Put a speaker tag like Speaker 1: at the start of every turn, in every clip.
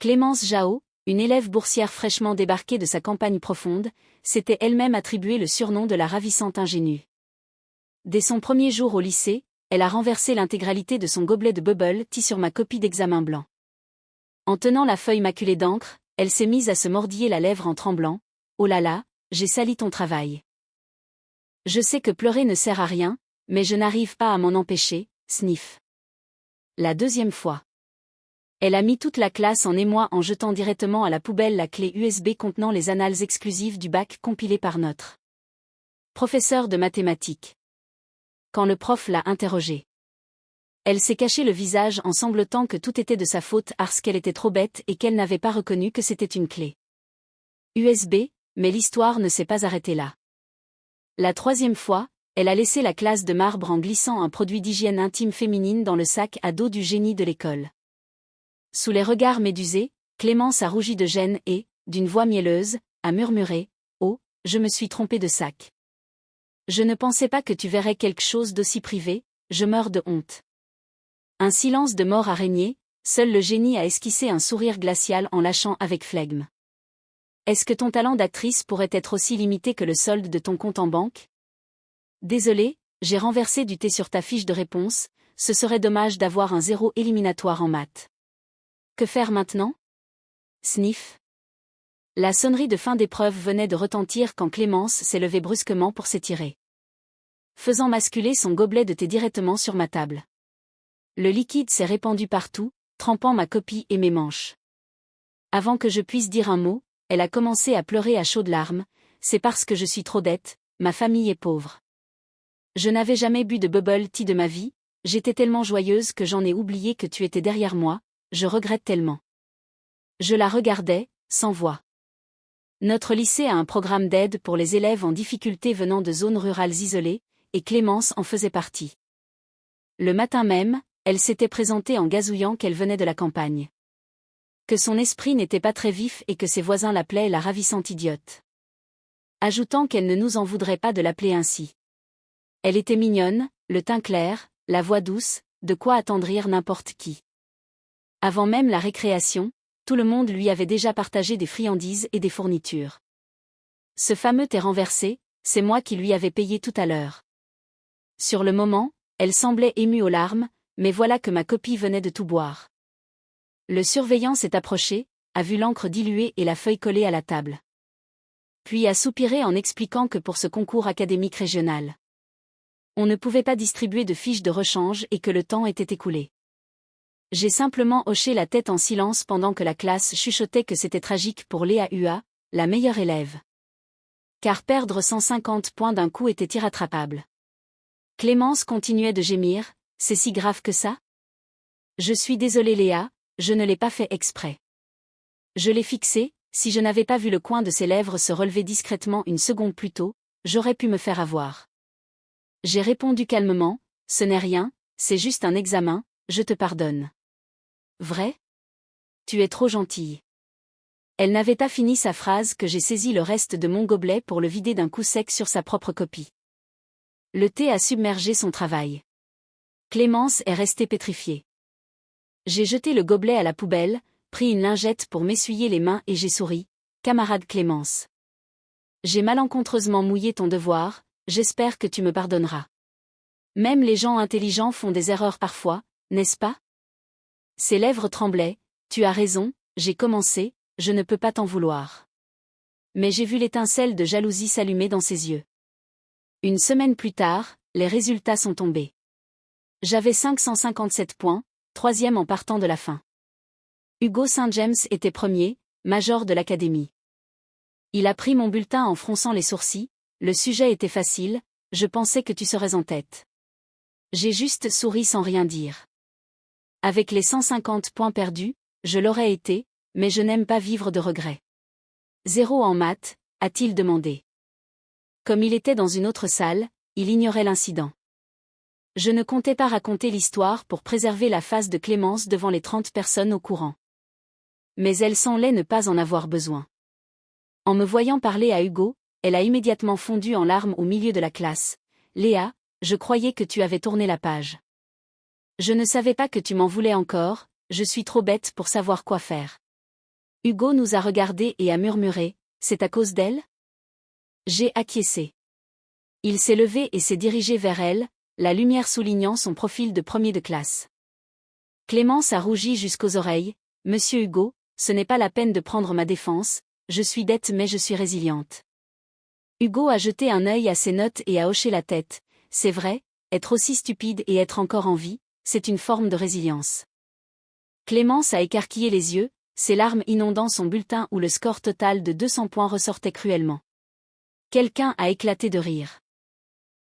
Speaker 1: Clémence Jao, une élève boursière fraîchement débarquée de sa campagne profonde, s'était elle-même attribué le surnom de la ravissante ingénue. Dès son premier jour au lycée, elle a renversé l'intégralité de son gobelet de bubble tea sur ma copie d'examen blanc. En tenant la feuille maculée d'encre, elle s'est mise à se mordiller la lèvre en tremblant. « Oh là là, j'ai sali ton travail. Je sais que pleurer ne sert à rien, mais je n'arrive pas à m'en empêcher, sniff. » La deuxième fois. Elle a mis toute la classe en émoi en jetant directement à la poubelle la clé USB contenant les annales exclusives du bac compilées par notre professeur de mathématiques. Quand le prof l'a interrogée, elle s'est caché le visage en sanglotant que tout était de sa faute parce qu'elle était trop bête et qu'elle n'avait pas reconnu que c'était une clé USB, mais l'histoire ne s'est pas arrêtée là. La troisième fois, elle a laissé la classe de marbre en glissant un produit d'hygiène intime féminine dans le sac à dos du génie de l'école. Sous les regards médusés, Clémence a rougi de gêne et, d'une voix mielleuse, a murmuré « Oh, je me suis trompée de sac. Je ne pensais pas que tu verrais quelque chose d'aussi privé, je meurs de honte. » Un silence de mort a régné, seul le génie a esquissé un sourire glacial en lâchant avec flegme. Est-ce que ton talent d'actrice pourrait être aussi limité que le solde de ton compte en banque? Désolé, j'ai renversé du thé sur ta fiche de réponse, ce serait dommage d'avoir un 0 éliminatoire en maths. Que faire maintenant? Sniff. La sonnerie de fin d'épreuve venait de retentir quand Clémence s'est levée brusquement pour s'étirer, faisant basculer son gobelet de thé directement sur ma table. Le liquide s'est répandu partout, trempant ma copie et mes manches. Avant que je puisse dire un mot, elle a commencé à pleurer à chaudes larmes. C'est parce que je suis trop dette, ma famille est pauvre. Je n'avais jamais bu de bubble tea de ma vie, j'étais tellement joyeuse que j'en ai oublié que tu étais derrière moi, je regrette tellement. Je la regardais, sans voix. Notre lycée a un programme d'aide pour les élèves en difficulté venant de zones rurales isolées, et Clémence en faisait partie. Le matin même, elle s'était présentée en gazouillant qu'elle venait de la campagne. Que son esprit n'était pas très vif et que ses voisins l'appelaient la ravissante idiote. Ajoutant qu'elle ne nous en voudrait pas de l'appeler ainsi. Elle était mignonne, le teint clair, la voix douce, de quoi attendrir n'importe qui. Avant même la récréation, tout le monde lui avait déjà partagé des friandises et des fournitures. Ce fameux thé renversé, c'est moi qui lui avais payé tout à l'heure. Sur le moment, elle semblait émue aux larmes, mais voilà que ma copie venait de tout boire. Le surveillant s'est approché, a vu l'encre diluée et la feuille collée à la table. Puis a soupiré en expliquant que pour ce concours académique régional, on ne pouvait pas distribuer de fiches de rechange et que le temps était écoulé. J'ai simplement hoché la tête en silence pendant que la classe chuchotait que c'était tragique pour Léa Hua, la meilleure élève. Car perdre 150 points d'un coup était irrattrapable. Clémence continuait de gémir, « C'est si grave que ça? Je suis désolée Léa, je ne l'ai pas fait exprès. Je l'ai fixé, si je n'avais pas vu le coin de ses lèvres se relever discrètement une seconde plus tôt, j'aurais pu me faire avoir. » J'ai répondu calmement, « Ce n'est rien, c'est juste un examen, je te pardonne. » Vrai? Tu es trop gentille. Elle n'avait pas fini sa phrase que j'ai saisi le reste de mon gobelet pour le vider d'un coup sec sur sa propre copie. Le thé a submergé son travail. Clémence est restée pétrifiée. J'ai jeté le gobelet à la poubelle, pris une lingette pour m'essuyer les mains et j'ai souri, « Camarade Clémence. J'ai malencontreusement mouillé ton devoir, j'espère que tu me pardonneras. Même les gens intelligents font des erreurs parfois, n'est-ce pas? » Ses lèvres tremblaient, « Tu as raison, j'ai commencé, je ne peux pas t'en vouloir. » Mais j'ai vu l'étincelle de jalousie s'allumer dans ses yeux. Une semaine plus tard, les résultats sont tombés. J'avais 557 points, troisième en partant de la fin. Hugo Saint-James était premier, major de l'académie. Il a pris mon bulletin en fronçant les sourcils, le sujet était facile, je pensais que tu serais en tête. J'ai juste souri sans rien dire. Avec les 150 points perdus, je l'aurais été, mais je n'aime pas vivre de regrets. 0 en maths, a-t-il demandé. Comme il était dans une autre salle, il ignorait l'incident. Je ne comptais pas raconter l'histoire pour préserver la face de Clémence devant les 30 personnes au courant. Mais elle semblait ne pas en avoir besoin. En me voyant parler à Hugo, elle a immédiatement fondu en larmes au milieu de la classe. « Léa, je croyais que tu avais tourné la page. Je ne savais pas que tu m'en voulais encore, je suis trop bête pour savoir quoi faire. » Hugo nous a regardés et a murmuré, « C'est à cause d'elle ?» J'ai acquiescé. Il s'est levé et s'est dirigé vers elle, la lumière soulignant son profil de premier de classe. Clémence a rougi jusqu'aux oreilles, « Monsieur Hugo, ce n'est pas la peine de prendre ma défense, je suis bête mais je suis résiliente. » Hugo a jeté un œil à ses notes et a hoché la tête, « C'est vrai, être aussi stupide et être encore en vie, c'est une forme de résilience. » Clémence a écarquillé les yeux, ses larmes inondant son bulletin où le score total de 200 points ressortait cruellement. Quelqu'un a éclaté de rire.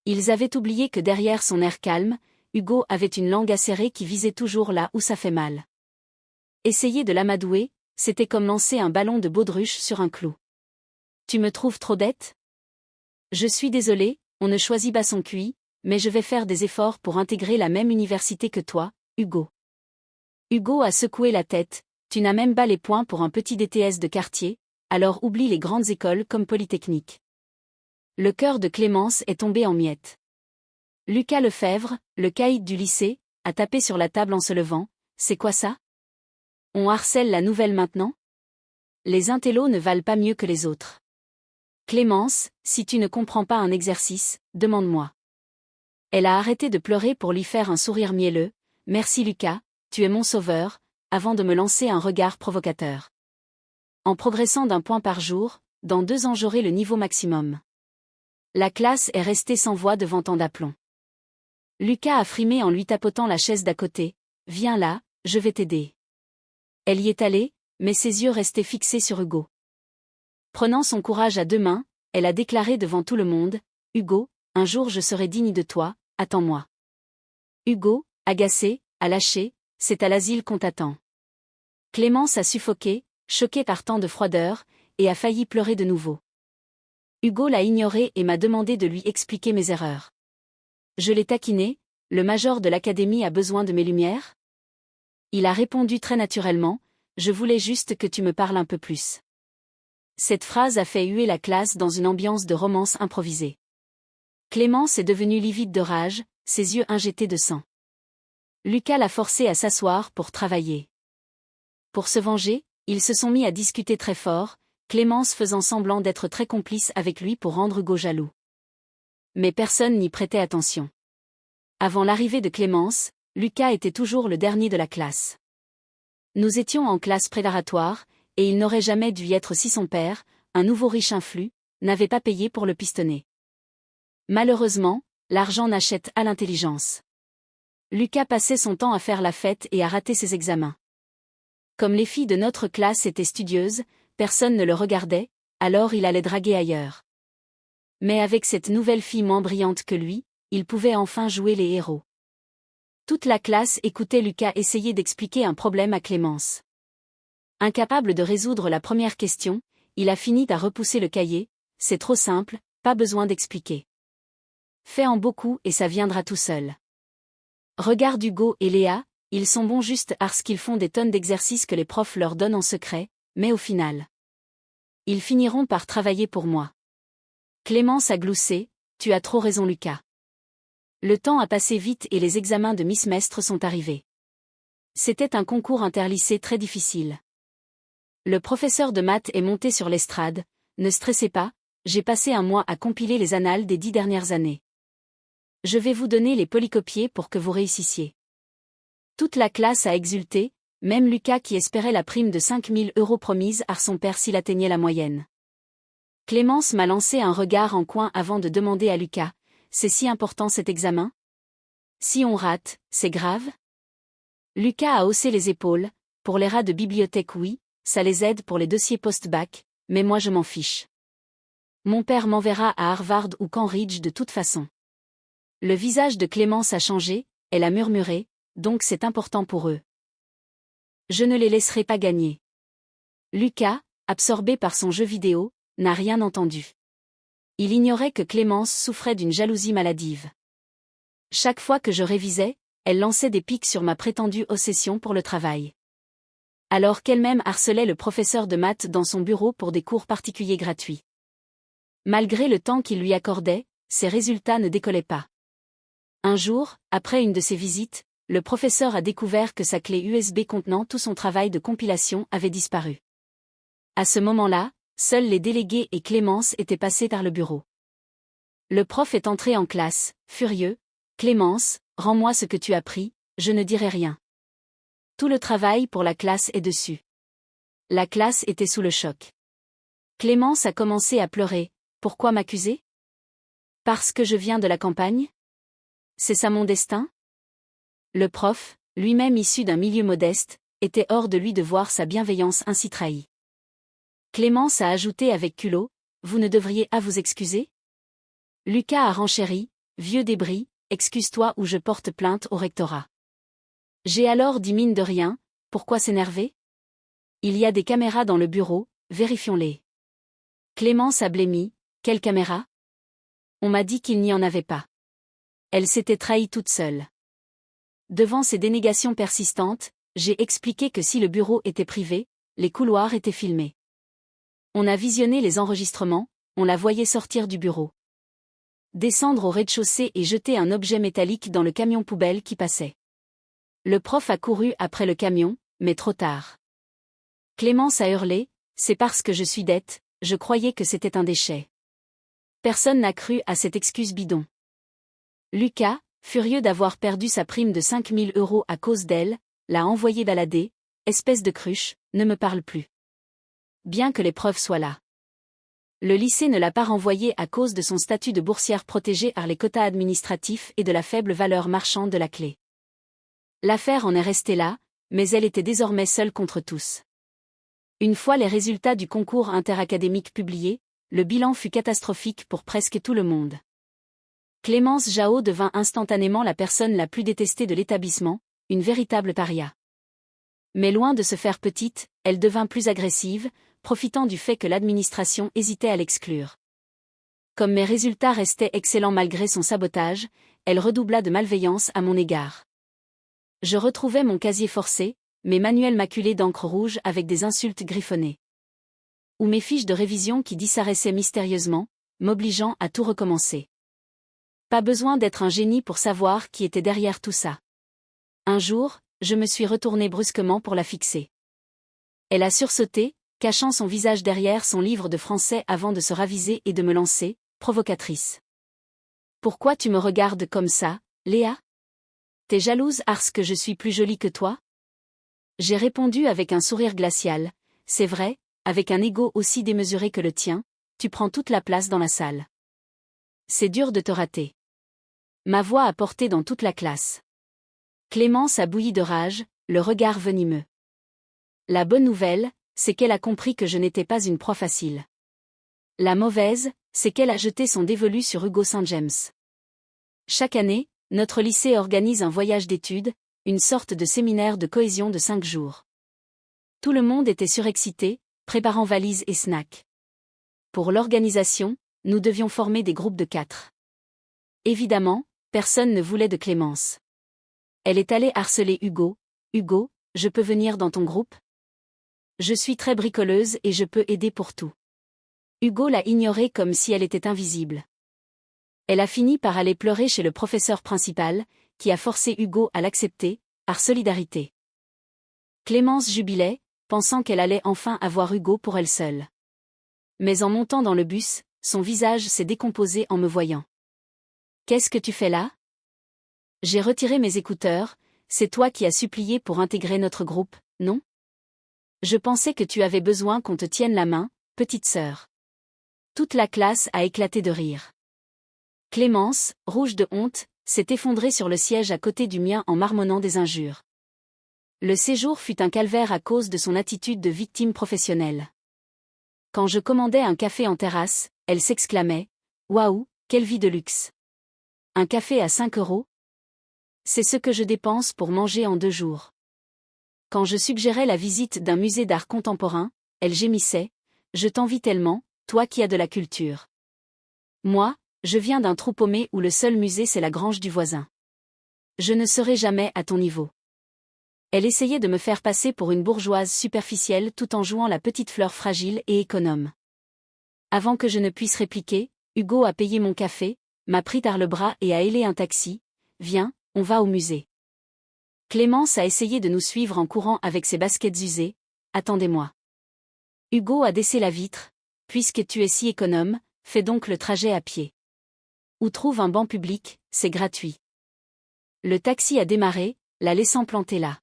Speaker 1: Ils avaient oublié que derrière son air calme, Hugo avait une langue acérée qui visait toujours là où ça fait mal. Essayer de l'amadouer, c'était comme lancer un ballon de baudruche sur un clou. Tu me trouves trop bête ? Je suis désolé, on ne choisit pas son QI, mais je vais faire des efforts pour intégrer la même université que toi, Hugo. Hugo a secoué la tête, tu n'as même pas les points pour un petit DTS de quartier, alors oublie les grandes écoles comme Polytechnique. Le cœur de Clémence est tombé en miettes. Lucas Lefebvre, le caïd du lycée, a tapé sur la table en se levant, c'est quoi ça ? On harcèle la nouvelle maintenant ? Les intellos ne valent pas mieux que les autres. Clémence, si tu ne comprends pas un exercice, demande-moi. Elle a arrêté de pleurer pour lui faire un sourire mielleux, merci Lucas, tu es mon sauveur, avant de me lancer un regard provocateur. En progressant d'un point par jour, dans 2 ans j'aurai le niveau maximum. La classe est restée sans voix devant tant d'aplomb. Lucas a frimé en lui tapotant la chaise d'à côté, viens là, je vais t'aider. Elle y est allée, mais ses yeux restaient fixés sur Hugo. Prenant son courage à 2 mains, elle a déclaré devant tout le monde, Hugo, un jour je serai digne de toi, attends-moi. Hugo, agacé, a lâché, c'est à l'asile qu'on t'attend. Clémence a suffoqué, choquée par tant de froideur, et a failli pleurer de nouveau. Hugo l'a ignoré et m'a demandé de lui expliquer mes erreurs. Je l'ai taquiné, le major de l'académie a besoin de mes lumières ? Il a répondu très naturellement, je voulais juste que tu me parles un peu plus. Cette phrase a fait huer la classe dans une ambiance de romance improvisée. Clémence est devenue livide de rage, ses yeux injectés de sang. Lucas l'a forcé à s'asseoir pour travailler. Pour se venger, ils se sont mis à discuter très fort, Clémence faisant semblant d'être très complice avec lui pour rendre Hugo jaloux. Mais personne n'y prêtait attention. Avant l'arrivée de Clémence, Lucas était toujours le dernier de la classe. Nous étions en classe préparatoire, et il n'aurait jamais dû y être si son père, un nouveau riche influx, n'avait pas payé pour le pistonner. Malheureusement, l'argent n'achète à l'intelligence. Lucas passait son temps à faire la fête et à rater ses examens. Comme les filles de notre classe étaient studieuses, personne ne le regardait, alors il allait draguer ailleurs. Mais avec cette nouvelle fille moins brillante que lui, il pouvait enfin jouer les héros. Toute la classe écoutait Lucas essayer d'expliquer un problème à Clémence. Incapable de résoudre la première question, il a fini par repousser le cahier, c'est trop simple, pas besoin d'expliquer. Fais en beaucoup et ça viendra tout seul. Regarde Hugo et Léa, ils sont bons juste parce qu'ils font des tonnes d'exercices que les profs leur donnent en secret, mais au final, ils finiront par travailler pour moi. Clémence a gloussé, tu as trop raison Lucas. Le temps a passé vite et les examens de mi-semestre sont arrivés. C'était un concours interlycée très difficile. Le professeur de maths est monté sur l'estrade, ne stressez pas, j'ai passé un mois à compiler les annales des 10 dernières années. Je vais vous donner les polycopiés pour que vous réussissiez. Toute la classe a exulté, même Lucas qui espérait la prime de 5 000 € promise à son père s'il atteignait la moyenne. Clémence m'a lancé un regard en coin avant de demander à Lucas, c'est si important cet examen ? Si on rate, c'est grave ? Lucas a haussé les épaules, pour les rats de bibliothèque oui, ça les aide pour les dossiers post-bac, mais moi je m'en fiche. Mon père m'enverra à Harvard ou Cambridge de toute façon. Le visage de Clémence a changé, elle a murmuré, donc c'est important pour eux. Je ne les laisserai pas gagner. Lucas, absorbé par son jeu vidéo, n'a rien entendu. Il ignorait que Clémence souffrait d'une jalousie maladive. Chaque fois que je révisais, elle lançait des pics sur ma prétendue obsession pour le travail. Alors qu'elle-même harcelait le professeur de maths dans son bureau pour des cours particuliers gratuits. Malgré le temps qu'il lui accordait, ses résultats ne décollaient pas. Un jour, après une de ses visites, le professeur a découvert que sa clé USB contenant tout son travail de compilation avait disparu. À ce moment-là, seuls les délégués et Clémence étaient passés par le bureau. Le prof est entré en classe, furieux. « Clémence, rends-moi ce que tu as pris, je ne dirai rien. » Tout le travail pour la classe est dessus. La classe était sous le choc. Clémence a commencé à pleurer. Pourquoi m'accuser? Parce que je viens de la campagne? C'est ça mon destin? Le prof, lui-même issu d'un milieu modeste, était hors de lui de voir sa bienveillance ainsi trahie. Clémence a ajouté avec culot, « Vous ne devriez pas vous excuser ?» Lucas a renchéri, « Vieux débris, excuse-toi ou je porte plainte au rectorat. » J'ai alors dit mine de rien, pourquoi s'énerver? Il y a des caméras dans le bureau, vérifions-les. Clémence a blêmi, quelle caméra? On m'a dit qu'il n'y en avait pas. Elle s'était trahie toute seule. Devant ces dénégations persistantes, j'ai expliqué que si le bureau était privé, les couloirs étaient filmés. On a visionné les enregistrements, on la voyait sortir du bureau. Descendre au rez-de-chaussée et jeter un objet métallique dans le camion poubelle qui passait. Le prof a couru après le camion, mais trop tard. Clémence a hurlé, c'est parce que je suis bête, je croyais que c'était un déchet. Personne n'a cru à cette excuse bidon. Lucas, furieux d'avoir perdu sa prime de 5 000 € à cause d'elle, l'a envoyé balader, espèce de cruche, ne me parle plus. Bien que les preuves soient là. Le lycée ne l'a pas renvoyée à cause de son statut de boursière protégée par les quotas administratifs et de la faible valeur marchande de la clé. L'affaire en est restée là, mais elle était désormais seule contre tous. Une fois les résultats du concours interacadémique publiés, le bilan fut catastrophique pour presque tout le monde. Clémence Jao devint instantanément la personne la plus détestée de l'établissement, une véritable paria. Mais loin de se faire petite, elle devint plus agressive, profitant du fait que l'administration hésitait à l'exclure. Comme mes résultats restaient excellents malgré son sabotage, elle redoubla de malveillance à mon égard. Je retrouvais mon casier forcé, mes manuels maculés d'encre rouge avec des insultes griffonnées. Ou mes fiches de révision qui disparaissaient mystérieusement, m'obligeant à tout recommencer. Pas besoin d'être un génie pour savoir qui était derrière tout ça. Un jour, je me suis retournée brusquement pour la fixer. Elle a sursauté, cachant son visage derrière son livre de français avant de se raviser et de me lancer, provocatrice. « Pourquoi tu me regardes comme ça, Léa? T'es jalouse parce que je suis plus jolie que toi ?» J'ai répondu avec un sourire glacial, « C'est vrai, avec un ego aussi démesuré que le tien, tu prends toute la place dans la salle. C'est dur de te rater. » Ma voix a porté dans toute la classe. Clémence a bouilli de rage, le regard venimeux. La bonne nouvelle, c'est qu'elle a compris que je n'étais pas une proie facile. La mauvaise, c'est qu'elle a jeté son dévolu sur Hugo Saint-James. Chaque année, notre lycée organise un voyage d'études, une sorte de séminaire de cohésion de 5 jours. Tout le monde était surexcité, préparant valises et snacks. Pour l'organisation, nous devions former des groupes de 4. Évidemment, personne ne voulait de Clémence. Elle est allée harceler Hugo. « Hugo, je peux venir dans ton groupe? Je suis très bricoleuse et je peux aider pour tout. » Hugo l'a ignorée comme si elle était invisible. Elle a fini par aller pleurer chez le professeur principal, qui a forcé Hugo à l'accepter, par solidarité. Clémence jubilait, pensant qu'elle allait enfin avoir Hugo pour elle seule. Mais en montant dans le bus, son visage s'est décomposé en me voyant. « Qu'est-ce que tu fais là? » J'ai retiré mes écouteurs. « C'est toi qui as supplié pour intégrer notre groupe, non? Je pensais que tu avais besoin qu'on te tienne la main, petite sœur. » Toute la classe a éclaté de rire. Clémence, rouge de honte, s'est effondrée sur le siège à côté du mien en marmonnant des injures. Le séjour fut un calvaire à cause de son attitude de victime professionnelle. Quand je commandais un café en terrasse, elle s'exclamait « Waouh, quelle vie de luxe! Un café à 5 €? C'est ce que je dépense pour manger en 2 jours. » Quand je suggérais la visite d'un musée d'art contemporain, elle gémissait « Je t'envie tellement, toi qui as de la culture. Moi, je viens d'un trou paumé où le seul musée c'est la grange du voisin. Je ne serai jamais à ton niveau. » Elle essayait de me faire passer pour une bourgeoise superficielle tout en jouant la petite fleur fragile et économe. Avant que je ne puisse répliquer, Hugo a payé mon café, m'a pris par le bras et a hélé un taxi. « Viens, on va au musée. » Clémence a essayé de nous suivre en courant avec ses baskets usées. « Attendez-moi. » Hugo a baissé la vitre. Puisque tu es si économe, fais donc le trajet à pied. Ou trouve un banc public, c'est gratuit. Le taxi a démarré, la laissant plantée là.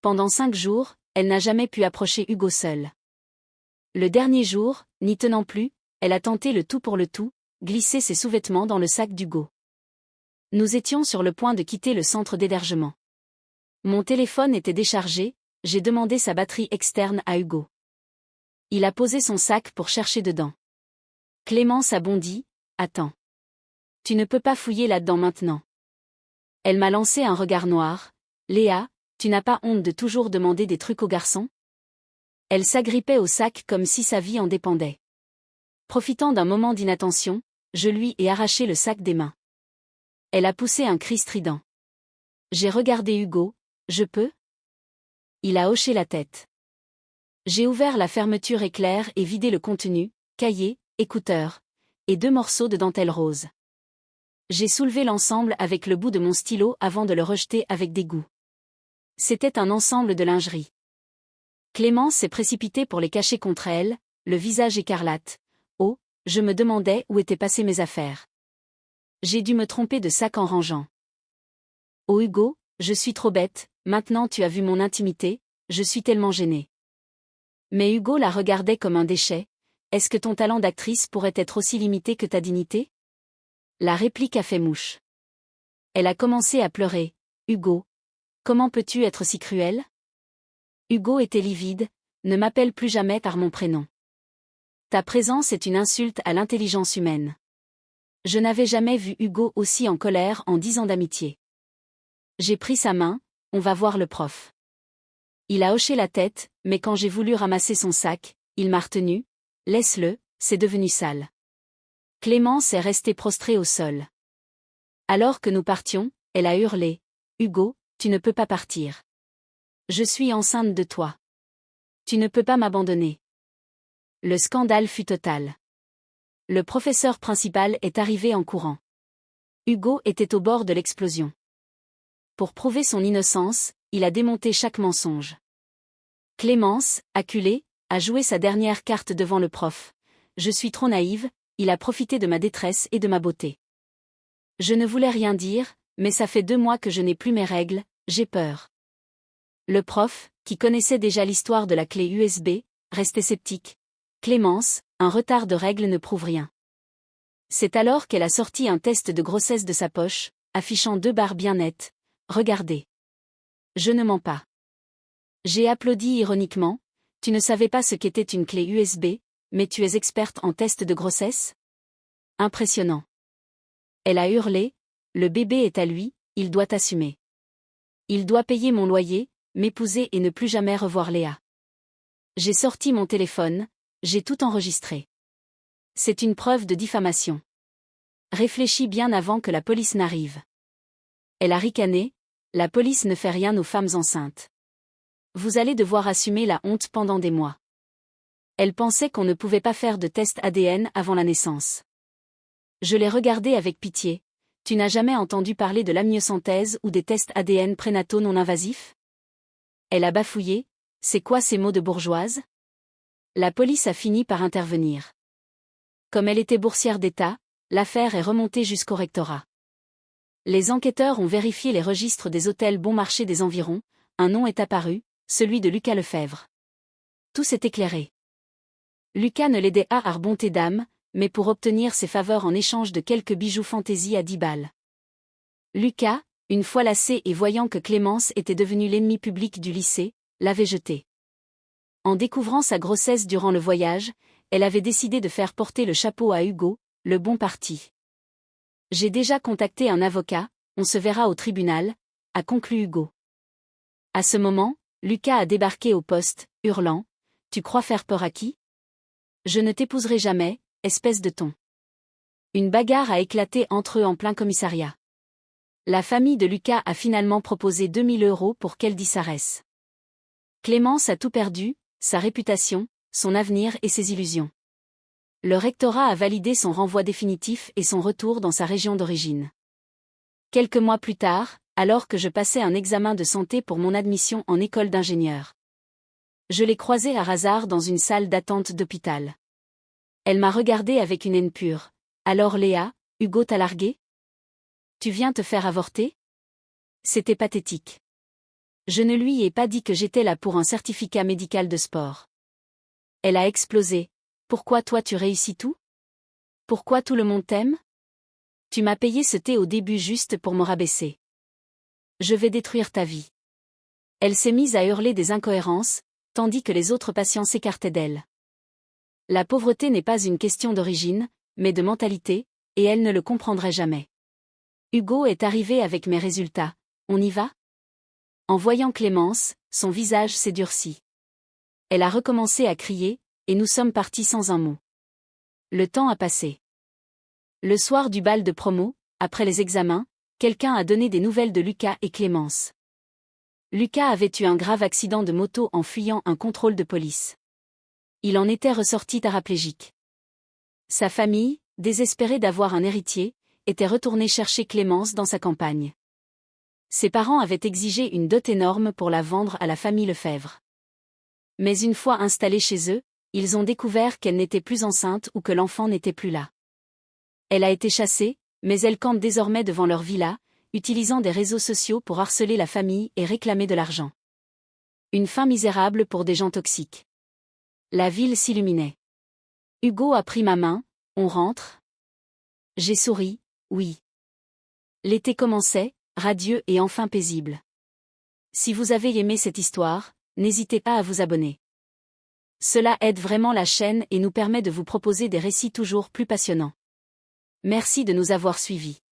Speaker 1: Pendant 5 jours, elle n'a jamais pu approcher Hugo seule. Le dernier jour, n'y tenant plus, elle a tenté le tout pour le tout, glisser ses sous-vêtements dans le sac d'Hugo. Nous étions sur le point de quitter le centre d'hébergement. Mon téléphone était déchargé, j'ai demandé sa batterie externe à Hugo. Il a posé son sac pour chercher dedans. Clémence a bondi, attends. Tu ne peux pas fouiller là-dedans maintenant. Elle m'a lancé un regard noir. Léa, tu n'as pas honte de toujours demander des trucs aux garçons? Elle s'agrippait au sac comme si sa vie en dépendait. Profitant d'un moment d'inattention, je lui ai arraché le sac des mains. Elle a poussé un cri strident. J'ai regardé Hugo, je peux? Il a hoché la tête. J'ai ouvert la fermeture éclair et vidé le contenu, cahier, écouteurs, et 2 morceaux de dentelle rose. J'ai soulevé l'ensemble avec le bout de mon stylo avant de le rejeter avec dégoût. C'était un ensemble de lingerie. Clémence s'est précipitée pour les cacher contre elle, le visage écarlate. Oh, je me demandais où étaient passées mes affaires. J'ai dû me tromper de sac en rangeant. Oh Hugo, je suis trop bête, maintenant tu as vu mon intimité, je suis tellement gênée. Mais Hugo la regardait comme un déchet. Est-ce que ton talent d'actrice pourrait être aussi limité que ta dignité? La réplique a fait mouche. Elle a commencé à pleurer. Hugo, comment peux-tu être si cruel? Hugo était livide, ne m'appelle plus jamais par mon prénom. Ta présence est une insulte à l'intelligence humaine. Je n'avais jamais vu Hugo aussi en colère en 10 ans d'amitié. J'ai pris sa main, on va voir le prof. Il a hoché la tête, mais quand j'ai voulu ramasser son sac, il m'a retenu. Laisse-le, c'est devenu sale. Clémence est restée prostrée au sol. Alors que nous partions, elle a hurlé. Hugo, tu ne peux pas partir. Je suis enceinte de toi. Tu ne peux pas m'abandonner. Le scandale fut total. Le professeur principal est arrivé en courant. Hugo était au bord de l'explosion. Pour prouver son innocence, il a démonté chaque mensonge. Clémence, acculée, a joué sa dernière carte devant le prof. Je suis trop naïve, il a profité de ma détresse et de ma beauté. Je ne voulais rien dire, mais ça fait 2 mois que je n'ai plus mes règles, j'ai peur. Le prof, qui connaissait déjà l'histoire de la clé USB, restait sceptique. Clémence, un retard de règles ne prouve rien. C'est alors qu'elle a sorti un test de grossesse de sa poche, affichant 2 barres bien nettes. Regardez. Je ne mens pas. J'ai applaudi ironiquement. Tu ne savais pas ce qu'était une clé USB, mais tu es experte en test de grossesse? Impressionnant. Elle a hurlé. Le bébé est à lui, il doit assumer. Il doit payer mon loyer, m'épouser et ne plus jamais revoir Léa. J'ai sorti mon téléphone, j'ai tout enregistré. C'est une preuve de diffamation. Réfléchis bien avant que la police n'arrive. Elle a ricané. La police ne fait rien aux femmes enceintes. Vous allez devoir assumer la honte pendant des mois. Elle pensait qu'on ne pouvait pas faire de test ADN avant la naissance. Je l'ai regardée avec pitié. Tu n'as jamais entendu parler de l'amniosynthèse ou des tests ADN prénataux non invasifs? Elle a bafouillé. C'est quoi ces mots de bourgeoise? La police a fini par intervenir. Comme elle était boursière d'État, l'affaire est remontée jusqu'au rectorat. Les enquêteurs ont vérifié les registres des hôtels bon marché des environs. Un nom est apparu, celui de Lucas Lefebvre. Tout s'est éclairé. Lucas ne l'aidait pas à bonté d'âme, mais pour obtenir ses faveurs en échange de quelques bijoux fantaisie à 10 balles. Lucas, une fois lassé et voyant que Clémence était devenue l'ennemi public du lycée, l'avait jetée. En découvrant sa grossesse durant le voyage, elle avait décidé de faire porter le chapeau à Hugo, le bon parti. J'ai déjà contacté un avocat, on se verra au tribunal, a conclu Hugo. À ce moment, Lucas a débarqué au poste, hurlant. Tu crois faire peur à qui? Je ne t'épouserai jamais, espèce de ton. Une bagarre a éclaté entre eux en plein commissariat. La famille de Lucas a finalement proposé 2000 € pour qu'elle disparaisse. Clémence a tout perdu, sa réputation, son avenir et ses illusions. Le rectorat a validé son renvoi définitif et son retour dans sa région d'origine. Quelques mois plus tard, alors que je passais un examen de santé pour mon admission en école d'ingénieur, Je l'ai croisée par hasard dans une salle d'attente d'hôpital. Elle m'a regardé avec une haine pure. Alors Léa, Hugo t'a largué? Tu viens te faire avorter? C'était pathétique. Je ne lui ai pas dit que j'étais là pour un certificat médical de sport. Elle a explosé. Pourquoi toi tu réussis tout? Pourquoi tout le monde t'aime? Tu m'as payé ce thé au début juste pour me rabaisser. Je vais détruire ta vie. Elle s'est mise à hurler des incohérences, tandis que les autres patients s'écartaient d'elle. La pauvreté n'est pas une question d'origine, mais de mentalité, et elle ne le comprendrait jamais. Hugo est arrivé avec mes résultats. On y va? En voyant Clémence, son visage s'est durci. Elle a recommencé à crier, et nous sommes partis sans un mot. Le temps a passé. Le soir du bal de promo, après les examens, quelqu'un a donné des nouvelles de Lucas et Clémence. Lucas avait eu un grave accident de moto en fuyant un contrôle de police. Il en était ressorti paraplégique. Sa famille, désespérée d'avoir un héritier, était retournée chercher Clémence dans sa campagne. Ses parents avaient exigé une dot énorme pour la vendre à la famille Lefebvre. Mais une fois installés chez eux, ils ont découvert qu'elle n'était plus enceinte ou que l'enfant n'était plus là. Elle a été chassée, mais elle campe désormais devant leur villa, utilisant des réseaux sociaux pour harceler la famille et réclamer de l'argent. Une fin misérable pour des gens toxiques. La ville s'illuminait. Hugo a pris ma main. On rentre? J'ai souri, oui. L'été commençait, radieux et enfin paisible. Si vous avez aimé cette histoire, n'hésitez pas à vous abonner. Cela aide vraiment la chaîne et nous permet de vous proposer des récits toujours plus passionnants. Merci de nous avoir suivis.